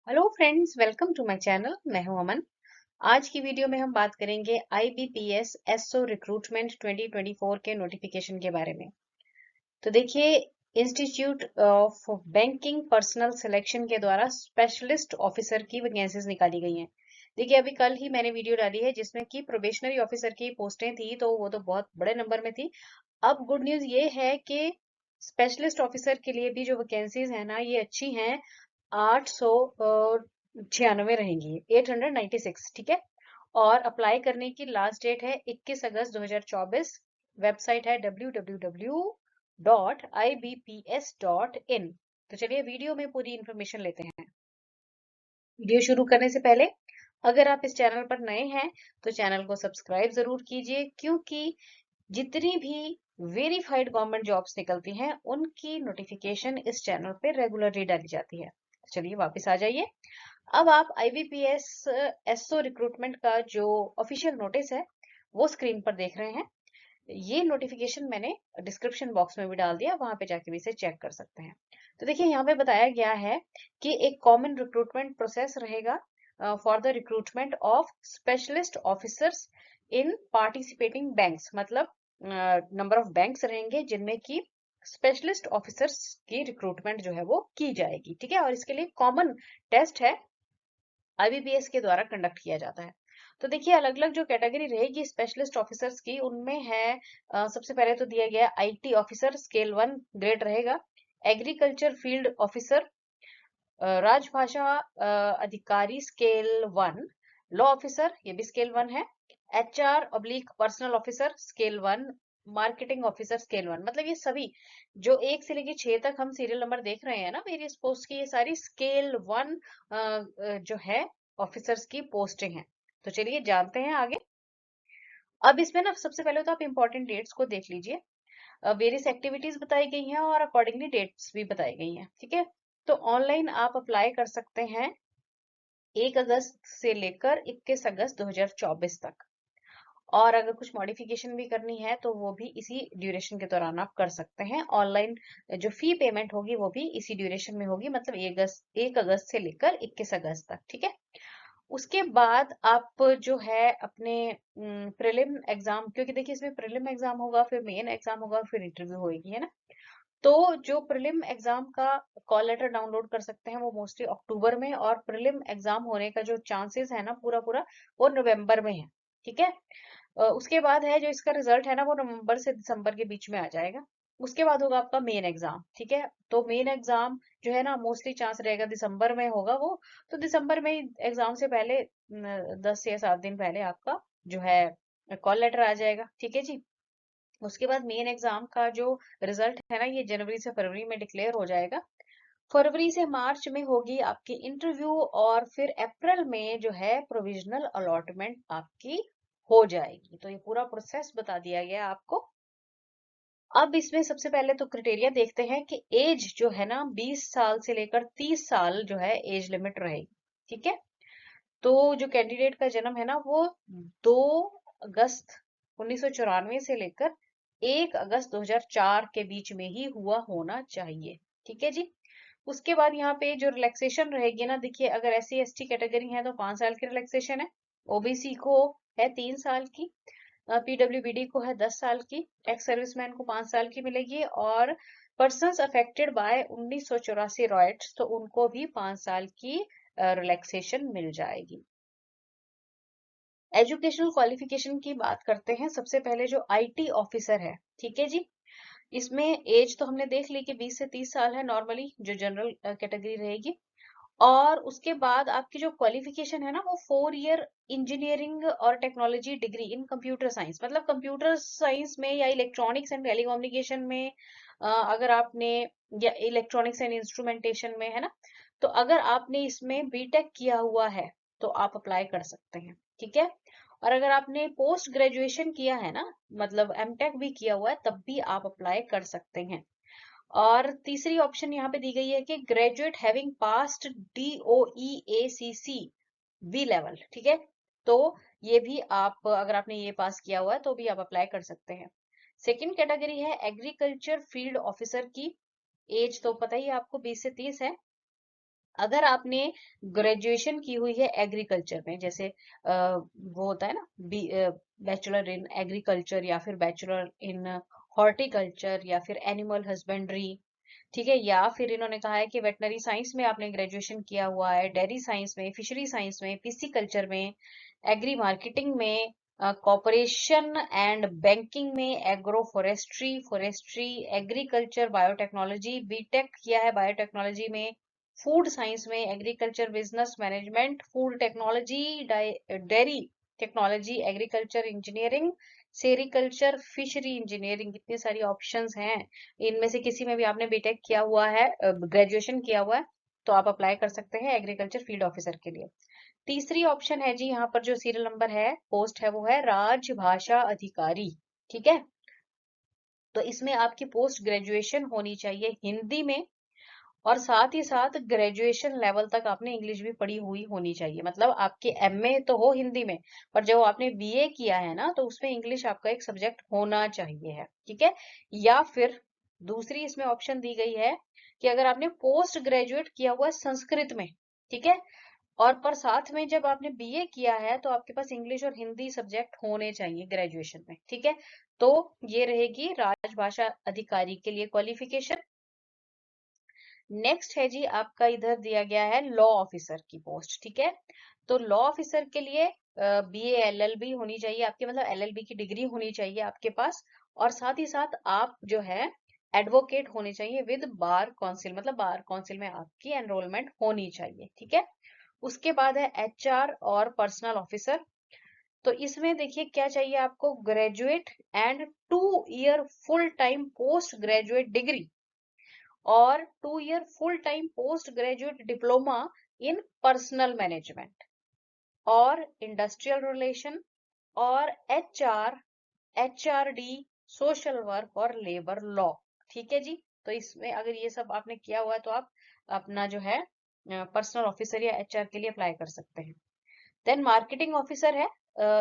Hello friends, welcome to my channel. मैं हूं अमन। आज की वीडियो में हम बात करेंगे आईबीपीएस एसओ रिक्रूटमेंट 2024 के नोटिफिकेशन के बारे में। तो देखिए, institute of banking personal selection के द्वारा स्पेशलिस्ट ऑफिसर की वैकेंसीज निकाली गई हैं। देखिए, अभी कल ही मैंने वीडियो डाली है जिसमें कि प्रोबेशनरी ऑफिसर की पोस्टें थी, तो वो तो बहुत बड़े नंबर में थी। अब गुड न्यूज ये है कि स्पेशलिस्ट ऑफिसर के लिए भी जो वैकेंसीज है ना, ये अच्छी हैं। 896 रहेंगी, 896, ठीक है। और अप्लाई करने की लास्ट डेट है 21 अगस्त 2024। वेबसाइट है www.ibps.in। तो चलिए वीडियो में पूरी इंफॉर्मेशन लेते हैं। वीडियो शुरू करने से पहले अगर आप इस चैनल पर नए हैं तो चैनल को सब्सक्राइब जरूर कीजिए, क्योंकि जितनी भी वेरीफाइड गवर्नमेंट जॉब्स निकलती हैं उनकी नोटिफिकेशन इस चैनल पे रेगुलरली डाली जाती है। चलिए वापस आ जाइए। अब आप आईबीपीएस एसओ रिक्रूटमेंट का जो ऑफिशियल नोटिस है वो स्क्रीन पर देख रहे हैं। ये नोटिफिकेशन मैंने डिस्क्रिप्शन बॉक्स में भी डाल दिया, वहां पे जाके भी इसे चेक कर सकते हैं। तो देखिए, यहाँ पे बताया गया है कि एक कॉमन रिक्रूटमेंट प्रोसेस रहेगा for the recruitment of specialist officers in participating banks. मतलब नंबर ऑफ बैंक्स रहेंगे जिनमें की स्पेशलिस्ट ऑफिसर्स की रिक्रूटमेंट जो है वो की जाएगी, ठीक है। और इसके लिए कॉमन टेस्ट है, आईबीपीएस के द्वारा कंडक्ट किया जाता है। तो देखिए, अलग अलग जो कैटेगरी रहेगी स्पेशलिस्ट ऑफिसर्स की, उनमें है सबसे पहले तो दिया गया आईटी ऑफिसर स्केल 1 ग्रेड रहेगा। एग्रीकल्चर फील्ड ऑफिसर, राजभाषा अधिकारी स्केल 1। लॉ ऑफिसर, ये भी स्केल 1 है। HR oblique personal officer scale 1। Marketing officer scale 1। मतलब ये सभी जो 1 से लेकर 6 तक हम सीरियल नंबर देख रहे हैं ना वेरियस पोस्ट की, ये सारी स्केल 1 जो है ऑफिसर्स की पोस्टें हैं। तो चलिए जानते हैं आगे। अब इसमें ना सबसे पहले तो आप इंपॉर्टेंट डेट्स को देख लीजिए। वेरियस एक्टिविटीज बताई गई हैं और अकॉर्डिंगली डेट्स भी बताई गई हैं, ठीक है। तो ऑनलाइन आप अप्लाई कर सकते हैं 1 अगस्त से लेकर 21 अगस्त 2024 तक। और अगर कुछ मॉडिफिकेशन भी करनी है तो वो भी इसी ड्यूरेशन के दौरान आप कर सकते हैं। ऑनलाइन जो फी पेमेंट होगी वो भी इसी ड्यूरेशन में होगी, मतलब 1 अगस्त से लेकर 21 अगस्त तक, ठीक है। उसके बाद आप जो है अपने प्रीलिम एग्जाम, क्योंकि देखिए इसमें प्रीलिम एग्जाम होगा, फिर मेन एग्जाम होगा, फिर इंटरव्यू होगी, है ना। तो जो प्रीलिम एग्जाम का कॉल लेटर डाउनलोड कर सकते हैं वो मोस्टली अक्टूबर में, और प्रीलिम एग्जाम होने का जो चांसेस है ना पूरा पूरा, वो नवंबर में है, ठीक है। उसके बाद है जो इसका रिजल्ट है ना, वो नवंबर से दिसंबर के बीच में आ जाएगा। उसके बाद होगा आपका मेन एग्जाम, ठीक है। तो मेन एग्जाम जो है ना, मोस्टली चांस रहेगा दिसंबर में होगा वो। तो दिसंबर में ही एग्जाम से पहले 10 या 7 दिन पहले आपका जो है कॉल लेटर आ जाएगा, ठीक है जी। उसके बाद मेन एग्जाम का जो रिजल्ट है ना, ये जनवरी से फरवरी में डिक्लेयर हो जाएगा। फरवरी से मार्च में होगी आपकी इंटरव्यू, और फिर अप्रैल में जो है प्रोविजनल अलॉटमेंट आपकी हो जाएगी। तो ये पूरा प्रोसेस बता दिया गया आपको। अब इसमें सबसे पहले तो क्राइटेरिया देखते हैं कि एज जो है ना 20 साल से लेकर 30 साल जो है एज लिमिट रहेगी, ठीक है। तो जो कैंडिडेट का जन्म है ना, वो 2 अगस्त 1994 से लेकर 1 अगस्त 2004 के बीच में ही हुआ होना चाहिए, ठीक है जी। उसके बाद यहाँ पे जो रिलैक्सेशन रहेगी ना, देखिए अगर S C S T category है तो 5 साल की रिलैक्सेशन है। ओबीसी को है 3 साल की। पीडब्ल्यूबीडी को है 10 साल की। एक्स सर्विसमैन को 5 साल की मिलेगी। और पर्सन्स अफेक्टेड बाय 1984 रॉयट्स, तो उनको भी 5 साल की रिलैक्सेशन मिल जाएगी। एजुकेशनल क्वालिफिकेशन की बात करते हैं। सबसे पहले जो आईटी ऑफिसर है, ठीक है जी, इसमें एज तो हमने देख ली कि 20 से 30 साल है नॉर्मली, जो जनरल कैटेगरी रहेगी। और उसके बाद आपकी जो क्वालिफिकेशन है ना, वो 4 ईयर इंजीनियरिंग और technology degree in computer science, मतलब कंप्यूटर साइंस में या इलेक्ट्रॉनिक्स एंड टेलीकम्युनिकेशन में, अगर आपने, या इलेक्ट्रॉनिक्स एंड इंस्ट्रूमेंटेशन में, है ना। तो अगर आपने इसमें बीटेक किया हुआ है तो आप अप्लाई कर सकते हैं, ठीक है। और अगर आपने पोस्ट ग्रेजुएशन किया है ना, मतलब एमटेक भी किया हुआ है, तब भी आप अप्लाई कर सकते हैं। और तीसरी ऑप्शन यहाँ पे दी गई है कि graduate having passed DOEACC B level, ठीक है। तो ये भी आप, अगर आपने ये पास किया हुआ है तो भी आप अप्लाई कर सकते हैं। सेकंड कैटेगरी है एग्रीकल्चर फील्ड ऑफिसर की। एज तो पता ही है आपको 20 से 30 है। अगर आपने ग्रेजुएशन की हुई है एग्रीकल्चर में, जैसे वो होता है ना बैचलर इन एग्रीकल्चर या फिर बैचलर इन हॉर्टिकल्चर या फिर एनिमल हस्बेंड्री, ठीक है, या फिर इन्होंने कहा है कि वेटनरी साइंस में आपने ग्रेजुएशन किया हुआ है, डेयरी साइंस में, फिशरी साइंस में, पीसी कल्चर में, एग्री मार्केटिंग में, कॉपरेशन एंड बैंकिंग में, agro forestry, agriculture, biotechnology, BTech किया है बायोटेक्नोलॉजी में, फूड साइंस में, agriculture business management, food technology, dairy technology, agriculture engineering, sericulture, fishery engineering, इतनी सारी ऑप्शंस हैं। इनमें से किसी में भी आपने बीटेक किया हुआ है, ग्रेजुएशन किया हुआ है, तो आप अप्लाई कर सकते हैं एग्रीकल्चर फील्ड ऑफिसर के लिए। तीसरी ऑप्शन है जी, यहाँ पर जो सीरियल नंबर है, पोस्ट है, वो है राजभाषा अधिकारी। ठीक है, तो इसमें आपकी पोस्ट ग्रेजुएशन होनी चाहिए हिंदी में, और साथ ही साथ ग्रेजुएशन लेवल तक आपने इंग्लिश भी पढ़ी हुई होनी चाहिए। मतलब आपके एमए तो हो हिंदी में, पर जो आपने बीए किया है ना, तो उसमें इंग्लिश आपका एक सब्जेक्ट होना चाहिए है। ठीक है, या फिर दूसरी इसमें ऑप्शन दी गई है कि अगर आपने पोस्ट ग्रेजुएट किया हुआ है संस्कृत में, ठीक है, और पर साथ में जब आपने बीए किया है, तो आपके पास इंग्लिश और हिंदी सब्जेक्ट होने चाहिए ग्रेजुएशन में। ठीक है, तो ये रहेगी राजभाषा अधिकारी के लिए क्वालिफिकेशन। नेक्स्ट है जी आपका, इधर दिया गया है लॉ ऑफिसर की पोस्ट। ठीक है, तो लॉ ऑफिसर के लिए बीए एलएलबी होनी चाहिए आपके, मतलब एलएलबी की डिग्री होनी चाहिए आपके पास, और साथ ही साथ आप जो है एडवोकेट होने चाहिए विद बार काउंसिल, मतलब बार काउंसिल में आपकी एनरोलमेंट होनी चाहिए। ठीक है, उसके बाद है एचआर और पर्सनल ऑफिसर। तो इसमें देखिए क्या चाहिए आपको, graduate and 2 year full time post graduate degree, और 2 year full time post graduate diploma in personal management और इंडस्ट्रियल रिलेशन और एचआरडी, सोशल वर्क और लेबर लॉ। ठीक है जी, तो इसमें अगर ये सब आपने किया हुआ है, तो आप अपना जो है पर्सनल ऑफिसर या एचआर के लिए अप्लाई कर सकते हैं। देन मार्केटिंग ऑफिसर है,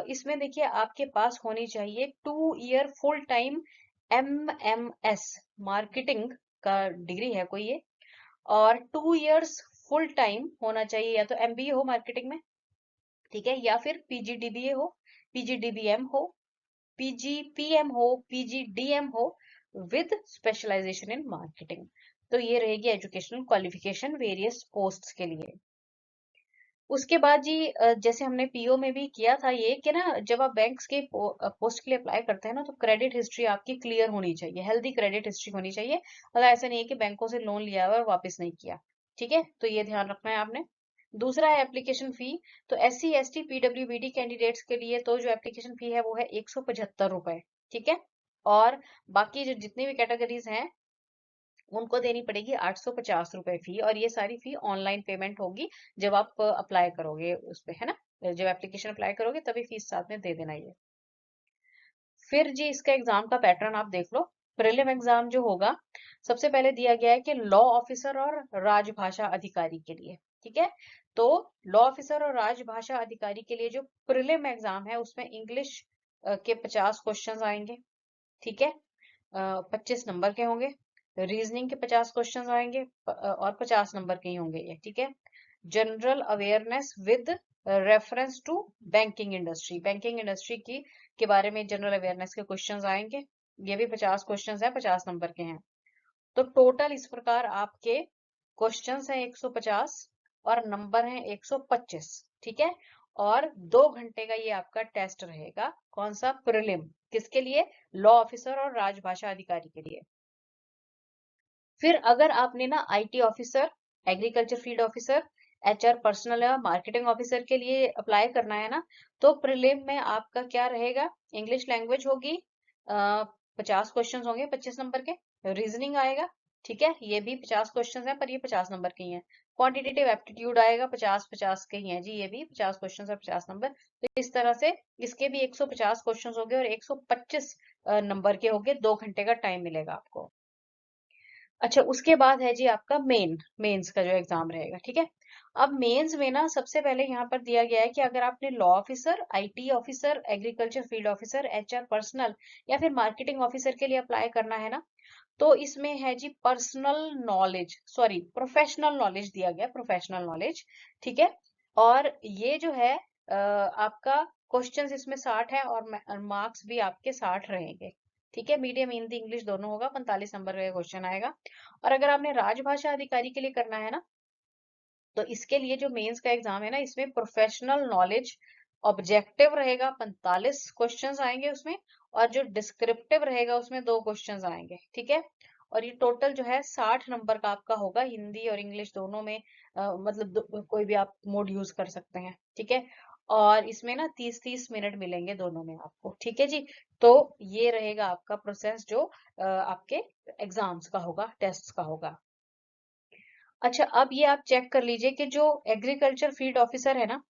इसमें देखिए आपके पास होनी चाहिए 2 year full time MMS marketing का डिग्री है कोई ये, और 2 ईयर्स फुल टाइम होना चाहिए, या तो एमबीए हो मार्केटिंग में, ठीक है, या फिर पीजीडीबीए हो, पीजीडीबीएम हो, पीजीपीएम हो, पीजीडीएम हो, विद स्पेशलाइजेशन इन मार्केटिंग। तो ये रहेगी एजुकेशनल क्वालिफिकेशन वेरियस पोस्ट्स के लिए। उसके बाद जी जैसे हमने पीओ में भी किया था ये, कि ना जब आप बैंक्स के पोस्ट के लिए अप्लाई करते हैं ना, तो क्रेडिट हिस्ट्री आपकी क्लियर होनी चाहिए, हेल्दी क्रेडिट हिस्ट्री होनी चाहिए। मतलब ऐसा नहीं है कि बैंकों से लोन लिया हुआ और वापस नहीं किया। ठीक है, तो ये ध्यान रखना है आपने। दूसरा है एप्लीकेशन फी। तो SC ST PWBD कैंडिडेट्स के लिए तो जो एप्लीकेशन फी है वो है 175 रुपए। ठीक है, और बाकी जो जितनी भी कैटेगरीज हैं उनको देनी पड़ेगी 850 रुपए फी, और ये सारी फी ऑनलाइन पेमेंट होगी जब आप अप्लाई करोगे उस पे, है ना, जब एप्लीकेशन अप्लाई करोगे तभी फीस साथ में दे देना ये। फिर जी इसका एग्जाम का पैटर्न आप देख लो। प्रीलिम एग्जाम जो होगा, सबसे पहले दिया गया है कि लॉ ऑफिसर और राजभाषा अधिकारी के लिए। ठीक है, तो लॉ ऑफिसर और राजभाषा अधिकारी के लिए जो प्रीलिम एग्जाम है, उसमें इंग्लिश के 50 क्वेश्चन आएंगे। ठीक है, 25 नंबर के होंगे। रीजनिंग के 50 क्वेश्चन आएंगे, और 50 नंबर के ही होंगे ये। ठीक है, general awareness with reference to banking industry की के बारे में जनरल अवेयरनेस के क्वेश्चंस आएंगे। ये भी 50 क्वेश्चंस है, 50 नंबर के हैं। तो टोटल इस प्रकार आपके क्वेश्चंस हैं 150 और नंबर हैं 125। ठीक है, और 2 घंटे का ये आपका टेस्ट रहेगा। कौन सा, प्रीलिम, किसके लिए, लॉ ऑफिसर और राजभाषा अधिकारी के लिए। फिर अगर आपने ना IT officer, agriculture field officer, HR personal या मार्केटिंग ऑफिसर के लिए अप्लाई करना है ना, तो प्रीलिम में आपका क्या रहेगा, इंग्लिश लैंग्वेज होगी, 50 क्वेश्चन होंगे 25 नंबर के। रीजनिंग आएगा, ठीक है, ये भी 50 क्वेश्चन है, पर ये 50 नंबर के ही हैं। क्वांटिटेटिव एप्टीट्यूड आएगा, 50-50 के ही हैं जी, ये भी 50 क्वेश्चन और 50 नंबर। तो इस तरह से इसके भी 150 क्वेश्चन हो गए और 125 नंबर के हो गए। 2 घंटे का टाइम मिलेगा आपको। अच्छा, उसके बाद है जी आपका मेंस का जो एग्जाम रहेगा। ठीक है, अब मेंस में ना सबसे पहले यहाँ पर दिया गया है कि अगर आपने law officer, IT officer, agriculture field officer, HR personal या फिर मार्केटिंग ऑफिसर के लिए अप्लाई करना है ना, तो इसमें है जी personal knowledge, sorry professional knowledge दिया गया, प्रोफेशनल नॉलेज, ठीक है। और ये जो है आपका क्वेश्चंस इसमें 60 है और मार्क्स भी आपके 60 रहेंगे, ठीक है। मीडियम हिंदी इंग्लिश दोनों होगा, 45 नंबर का क्वेश्चन आएगा। और अगर आपने राजभाषा अधिकारी के लिए करना है ना, तो इसके लिए जो मेंस का एग्जाम है ना, इसमें प्रोफेशनल नॉलेज ऑब्जेक्टिव रहेगा, 45 क्वेश्चंस आएंगे उसमें, और जो डिस्क्रिप्टिव रहेगा उसमें 2 क्वेश्चंस आएंगे, ठीक है। और ये टोटल जो है 60 नंबर का आपका होगा, हिंदी और इंग्लिश दोनों में, मतलब कोई भी आप मोड यूज कर सकते हैं, ठीक है। और इसमें ना 30-30 मिनट मिलेंगे दोनों में आपको, ठीक है जी। तो ये रहेगा आपका प्रोसेस जो आपके एग्जाम्स का होगा, टेस्ट का होगा। अच्छा, अब ये आप चेक कर लीजिए कि जो एग्रीकल्चर फील्ड ऑफिसर है ना,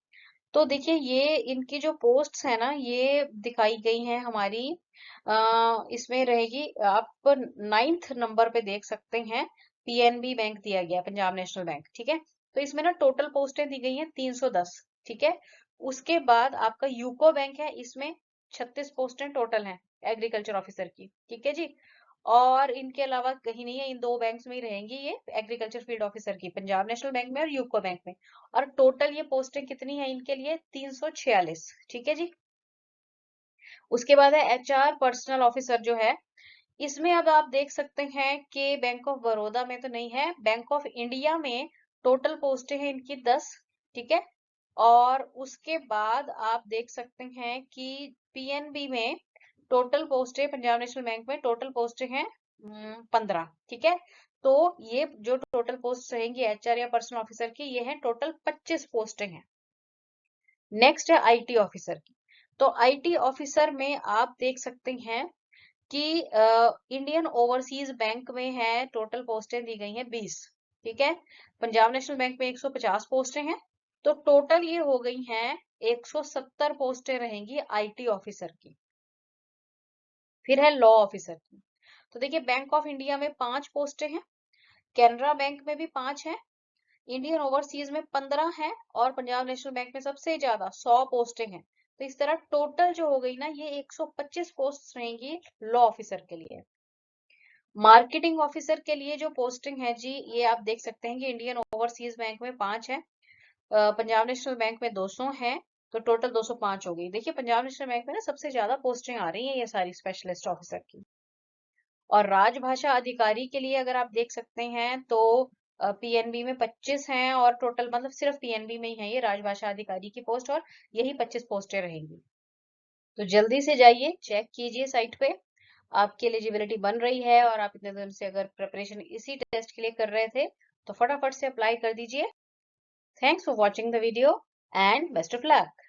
तो देखिए ये इनकी जो पोस्ट्स है ना, ये दिखाई गई हैं हमारी, इसमें रहेगी, आप 9th नंबर पे देख सकते हैं, पीएनबी बैंक दिया गया, पंजाब नेशनल बैंक, ठीक है। तो इसमें ना टोटल पोस्टें दी गई हैं 310, ठीक है। उसके बाद आपका यूको बैंक है, इसमें 36 पोस्टें टोटल हैं एग्रीकल्चर ऑफिसर की, ठीक है जी। और इनके अलावा कहीं नहीं है, इन 2 बैंक्स में ही रहेंगी ये एग्रीकल्चर फील्ड ऑफिसर की, पंजाब नेशनल बैंक में और यूको बैंक में। और टोटल ये पोस्टें कितनी है इनके लिए, 346, ठीक है जी। उसके बाद है एचआर पर्सनल ऑफिसर जो है, इसमें अब आप देख सकते हैं कि बैंक ऑफ बड़ौदा में तो नहीं है, बैंक ऑफ इंडिया में टोटल पोस्टें हैं इनकी 10, ठीक है। और उसके बाद आप देख सकते हैं कि पीएनबी में टोटल पोस्टें, पंजाब नेशनल बैंक में टोटल पोस्टें हैं 15, ठीक है। तो ये जो टोटल पोस्ट रहेंगी एचआर या पर्सनल ऑफिसर की, ये है टोटल 25 पोस्टें हैं। नेक्स्ट है आईटी ऑफिसर की। तो आईटी ऑफिसर में आप देख सकते हैं कि इंडियन ओवरसीज बैंक में है, टोटल पोस्टें दी गई हैं 20, ठीक है। पंजाब नेशनल बैंक में 150 पोस्टें हैं, तो टोटल ये हो गई हैं 170 पोस्टें रहेंगी आईटी ऑफिसर की। फिर है लॉ ऑफिसर की। तो देखिए बैंक ऑफ इंडिया में 5 पोस्टें हैं, कैनरा बैंक में भी 5 हैं, इंडियन ओवरसीज में 15 है, और पंजाब नेशनल बैंक में सबसे ज्यादा 100 पोस्टें हैं। तो इस तरह टोटल जो हो गई ना, ये 125 पोस्ट रहेंगी लॉ ऑफिसर के लिए। मार्केटिंग ऑफिसर के लिए जो पोस्टिंग है जी, ये आप देख सकते हैं कि इंडियन ओवरसीज बैंक में 5 है, पंजाब नेशनल बैंक में 200 है, तो टोटल 205 हो गई। देखिए पंजाब नेशनल बैंक में ना सबसे ज्यादा पोस्टें आ रही हैं ये सारी स्पेशलिस्ट ऑफिसर की। और राजभाषा अधिकारी के लिए अगर आप देख सकते हैं तो पीएनबी में 25 हैं, और टोटल मतलब सिर्फ पीएनबी में ही है ये राजभाषा अधिकारी की पोस्ट, और यही 25 पोस्टें रहेंगी। तो जल्दी से जाइए, चेक कीजिए साइट पे, आपकी एलिजिबिलिटी बन रही है, और आप इतने दिन से अगर प्रिपरेशन इसी टेस्ट के लिए कर रहे थे तो फटाफट से अप्लाई कर दीजिए। Thanks for watching the video and best of luck.